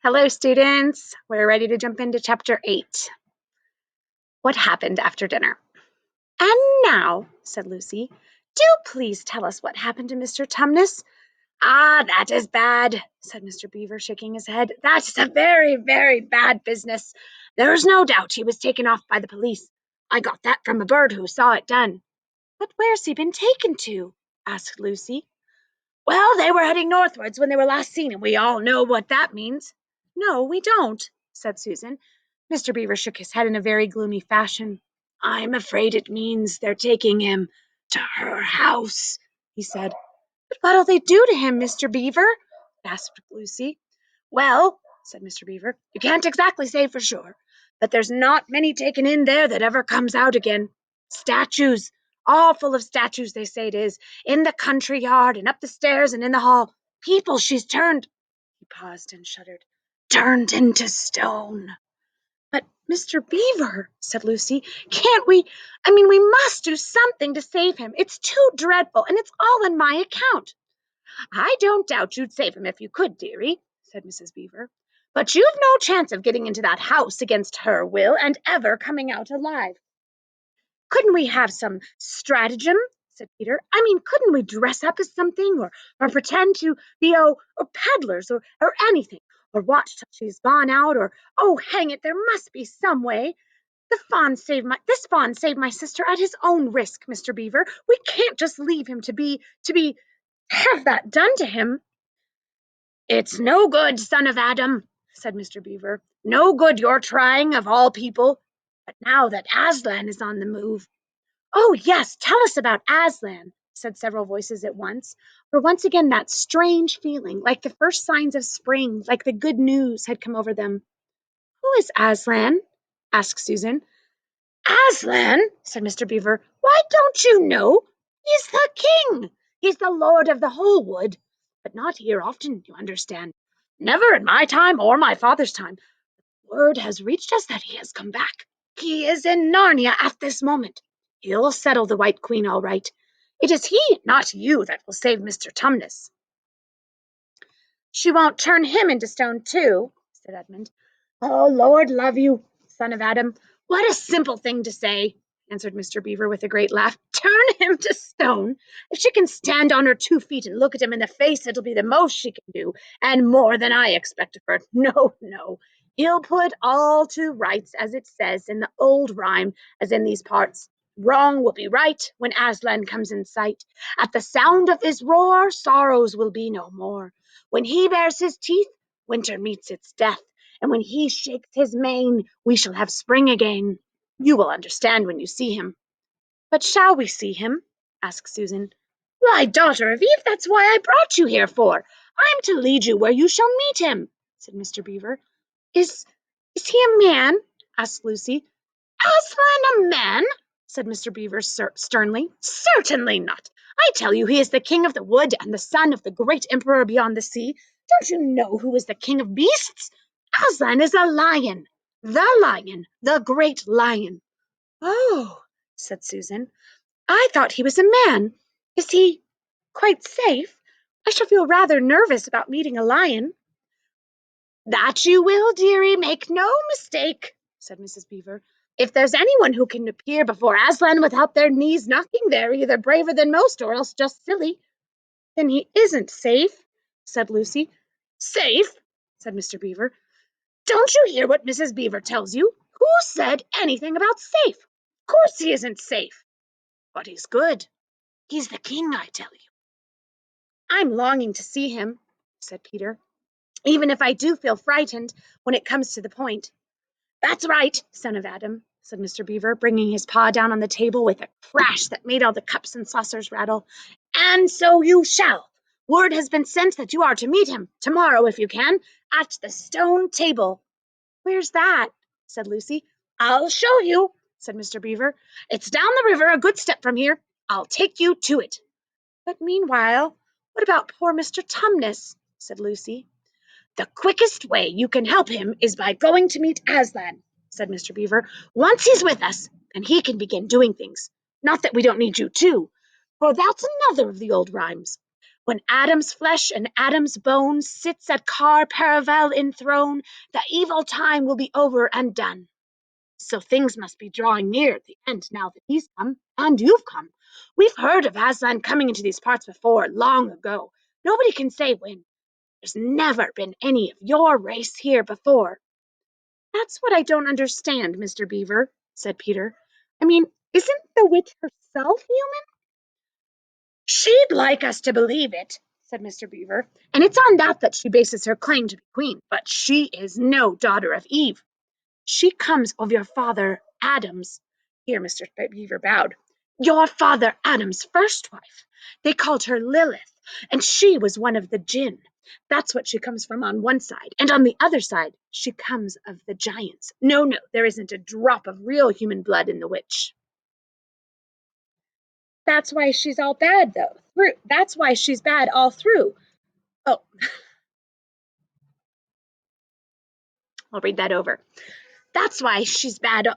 Hello, students. We're ready to jump into Chapter 8. What happened after dinner? And now, said Lucy, do please tell us what happened to Mr. Tumnus. Ah, that is bad, said Mr. Beaver, shaking his head. That's a very, very bad business. There's no doubt he was taken off by the police. I got that from a bird who saw it done. But where's he been taken to? Asked Lucy. Well, they were heading northwards when they were last seen, and we all know what that means. No, we don't, said Susan. Mr. Beaver shook his head in a very gloomy fashion. I'm afraid it means they're taking him to her house, he said. But what'll they do to him, Mr. Beaver? Gasped Lucy. Well, said Mr. Beaver, you can't exactly say for sure, but there's not many taken in there that ever comes out again. Statues, all full of statues, they say it is, in the country yard and up the stairs and in the hall. People she's turned, he paused and shuddered, turned into stone. But, Mr. Beaver, said Lucy, can't we, we must do something to save him. It's too dreadful, and it's all on my account. I don't doubt you'd save him if you could, dearie, said Mrs. Beaver. But you've no chance of getting into that house against her will and ever coming out alive. Couldn't we have some stratagem? Said Peter. Couldn't we dress up as something or pretend to be, peddlers or anything? Or watch till she's gone out, or, hang it, there must be some way. This fawn saved my sister at his own risk, Mr. Beaver. We can't just leave him have that done to him. It's no good, son of Adam, said Mr. Beaver. No good your trying, of all people. But now that Aslan is on the move. Oh, yes, tell us about Aslan, said several voices at once, for once again that strange feeling, like the first signs of spring, like the good news, had come over them. Who is Aslan? asked Susan. Aslan, said Mr. Beaver, why, don't you know? He's the king. He's the lord of the whole wood. But not here often, you understand. Never in my time or my father's time. Word has reached us that he has come back. He is in Narnia at this moment. He'll settle the White Queen all right. It is he, not you, that will save Mr. Tumnus. She won't turn him into stone too, said Edmund. Oh, Lord love you, son of Adam. What a simple thing to say, answered Mr. Beaver with a great laugh. Turn him to stone? If she can stand on her 2 feet and look at him in the face, it'll be the most she can do, and more than I expect of her. No, no. He'll put all to rights, as it says in the old rhyme, as in these parts. Wrong will be right when Aslan comes in sight. At the sound of his roar, sorrows will be no more. When he bares his teeth, winter meets its death, and when he shakes his mane, we shall have spring again. You will understand when you see him. But shall we see him? asked Susan. Why, daughter of Eve, that's why I brought you here for. I'm to lead you where you shall meet him, said Mr. Beaver. Is he a man? asked Lucy. Aslan a man? said Mr. Beaver sternly. Certainly not. I tell you he is the king of the wood and the son of the great emperor beyond the sea. Don't you know who is the king of beasts? Aslan is a lion, the great lion. Oh, said Susan. I thought he was a man. Is he quite safe? I shall feel rather nervous about meeting a lion. That you will, dearie, make no mistake, said Mrs. Beaver. If there's anyone who can appear before Aslan without their knees knocking, they're either braver than most or else just silly. Then he isn't safe, said Lucy. Safe, said Mr. Beaver. Don't you hear what Mrs. Beaver tells you? Who said anything about safe? Of course he isn't safe. But he's good. He's the king, I tell you. I'm longing to see him, said Peter, even if I do feel frightened when it comes to the point. That's right, son of Adam, said Mr. Beaver, bringing his paw down on the table with a crash that made all the cups and saucers rattle. And so you shall. Word has been sent that you are to meet him, tomorrow if you can, at the stone table. Where's that? said Lucy. I'll show you, said Mr. Beaver. It's down the river a good step from here. I'll take you to it. But meanwhile, what about poor Mr. Tumnus? said Lucy. The quickest way you can help him is by going to meet Aslan, said Mr. Beaver. Once he's with us, then he can begin doing things. Not that we don't need you too, for that's another of the old rhymes. When Adam's flesh and Adam's bone sits at Car Paravel enthroned, the evil time will be over and done. So things must be drawing near the end now that he's come, and you've come. We've heard of Aslan coming into these parts before, long ago. Nobody can say when. There's never been any of your race here before. That's what I don't understand, Mr. Beaver, said Peter. I mean, isn't the witch herself human? She'd like us to believe it, said Mr. Beaver, and it's on that she bases her claim to be queen, but she is no daughter of Eve. She comes of your father Adam's, here Mr. Beaver bowed, your father Adam's first wife. They called her Lilith, and she was one of the Jinn. That's what she comes from on one side, and on the other side, she comes of the giants. No, there isn't a drop of real human blood in the witch. That's why she's all bad, though. That's why she's bad all through. Oh, I'll read that over. That's why she's bad